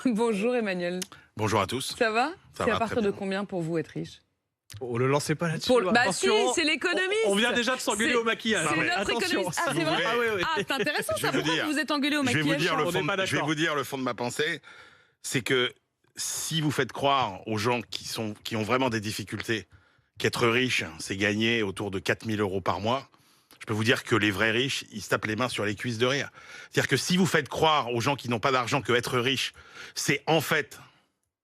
Bonjour Emmanuel. Bonjour à tous. Ça va? Ça C'est va, à partir très de bien. combien pour vous être riche? Oh, ne lancez pas là-dessus. Bah si, Attention. c'est l'économiste. On vient déjà de s'engueuler C'est- au maquillage. C'est Non, mais notre attention, économiste. Ah, si c'est vous vrai? voulez. Ah, oui, oui. Ah, c'est intéressant Je ça. vais vous Pourquoi dire. vous êtes engueulé au Je vais maquillage? vous dire Charles le On n'est fond, pas je vais d'accord. vous dire le fond de ma pensée, c'est que si vous faites croire aux gens qui ont vraiment des difficultés qu'être riche, c'est gagner autour de 4 000 € par mois, je peux vous dire que les vrais riches, ils se tapent les mains sur les cuisses de rire. C'est-à-dire que si vous faites croire aux gens qui n'ont pas d'argent que être riche, c'est en fait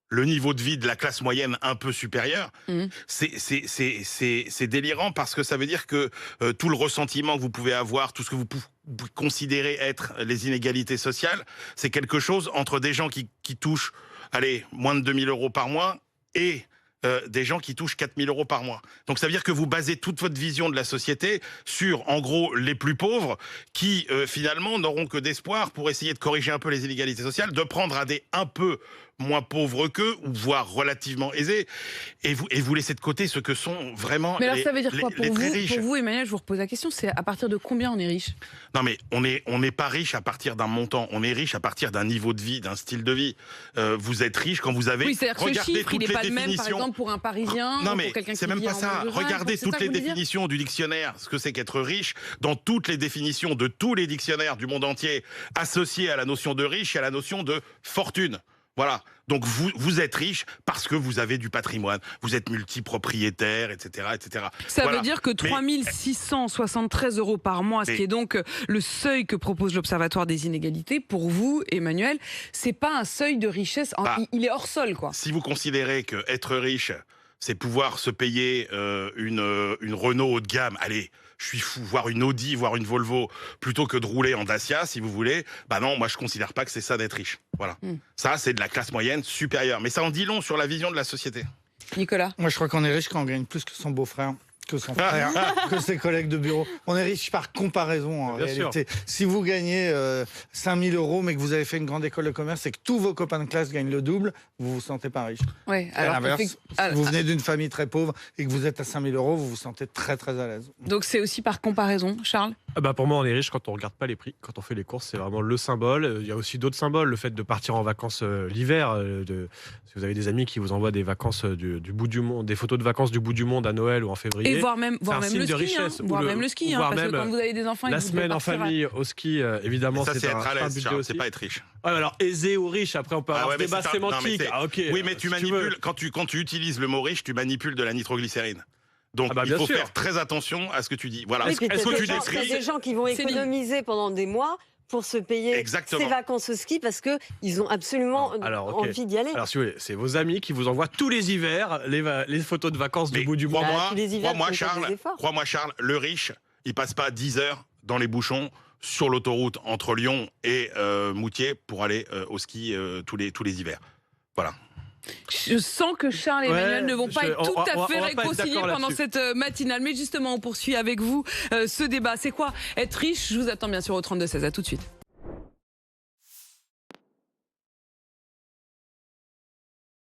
le niveau de vie de la classe moyenne un peu supérieur, c'est délirant parce que ça veut dire que tout le ressentiment que vous pouvez avoir, tout ce que vous considérez être les inégalités sociales, c'est quelque chose entre des gens qui touchent, allez, moins de 2 000 € par mois et des gens qui touchent 4 000 € par mois. Donc ça veut dire que vous basez toute votre vision de la société sur, en gros, les plus pauvres qui, finalement, n'auront que d'espoir pour essayer de corriger un peu les inégalités sociales, de prendre à des un peu moins pauvres qu'eux, ou voire relativement aisés, et vous laissez de côté ce que sont vraiment Mais alors les, ça veut dire quoi les pour très vous? riches. Pour vous, Emmanuel, je vous repose la question, c'est à partir de combien on est riche? Non mais on n'est pas riche à partir d'un montant, on est riche à partir d'un niveau de vie, d'un style de vie. Vous êtes riche quand vous avez Oui, c'est-à-dire que ce regardé chiffre, il toutes n'est les pas le même, par définitions. exemple, pour un Parisien, Non ou mais pour quelqu'un qui c'est même vit pas en ça. monde rural, Regardez c'est toutes ça que les vous voulez dire? définitions du dictionnaire, ce que c'est qu'être riche, dans toutes les définitions de tous les dictionnaires du monde entier, associées à la notion de riche et à la notion de fortune. Voilà. Donc vous êtes riche parce que vous avez du patrimoine, vous êtes multipropriétaire, etc., etc. Ça Voilà. veut dire que Mais- 3 673 € par mois, ce Mais- qui est donc le seuil que propose l'Observatoire des inégalités, pour vous, Emmanuel, c'est pas un seuil de richesse, Bah, il est hors sol, quoi. Si vous considérez que être riche, c'est pouvoir se payer une Renault haut de gamme, allez, je suis fou, voir une Audi, voir une Volvo, plutôt que de rouler en Dacia, si vous voulez, bah non, moi je considère pas que c'est ça d'être riche. Voilà. Ça, c'est de la classe moyenne supérieure. Mais ça en dit long sur la vision de la société. Nicolas? Moi, je crois qu'on est riche quand on gagne plus que son beau-frère, que son frère, que ses collègues de bureau. On est riche par comparaison, en Bien réalité. Si vous gagnez 5 000 € mais que vous avez fait une grande école de commerce et que tous vos copains de classe gagnent le double, vous vous sentez pas riche. Ouais, À l'inverse, si alors, vous venez d'une famille très pauvre et que vous êtes à 5 000 €, vous vous sentez très très à l'aise. donc c'est aussi par comparaison, Charles? Ah bah pour moi, on est riche quand on regarde pas les prix. Quand on fait les courses, c'est vraiment le symbole. Il y a aussi d'autres symboles. Le fait de partir en vacances l'hiver. Si vous avez des amis qui vous envoient des vacances du bout du monde, des photos de vacances du bout du monde à Noël ou en février. Et voire même c'est un signe le de ski, richesse. voire Ou même le ski, voire parce que même quand vous avez des enfants... et la que vous devez semaine en partir à- famille au ski, évidemment, Ça, c'est un être à l'aise, budget Charles, aussi. c'est pas être riche. Ouais, alors aisé ou riche, après on peut avoir ouais, ce débat c'est ça. Non, mais sémantique. c'est- Ah, ok. Oui, mais tu si veux. manipules, quand tu utilises le mot riche, tu manipules de la nitroglycérine. Donc Ah bah, il bien faut sûr. faire très attention à ce que tu dis. Voilà. Oui, Est-ce puis que t'as tu des gens- décris t'as des gens qui vont Céline. économiser pendant des mois pour se payer Exactement. ces vacances au ski parce qu'ils ont absolument Alors, ok. envie d'y aller. Alors, si vous voulez, c'est vos amis qui vous envoient tous les hivers les photos de vacances du Mais bout du monde. Bah, tous les hivers, crois-moi, faut faire des Charles, efforts. crois-moi, Charles, le riche, il passe pas 10 heures dans les bouchons sur l'autoroute entre Lyon et Moutier pour aller au ski tous les hivers. Voilà. Je sens que Charles et Ouais, Emmanuel ne vont pas être tout on à va fait pas être réconciliés d'accord pendant là-dessus. cette matinale. Mais justement, on poursuit avec vous ce débat. C'est quoi être riche? Je vous attends bien sûr au 32-16. À tout de suite.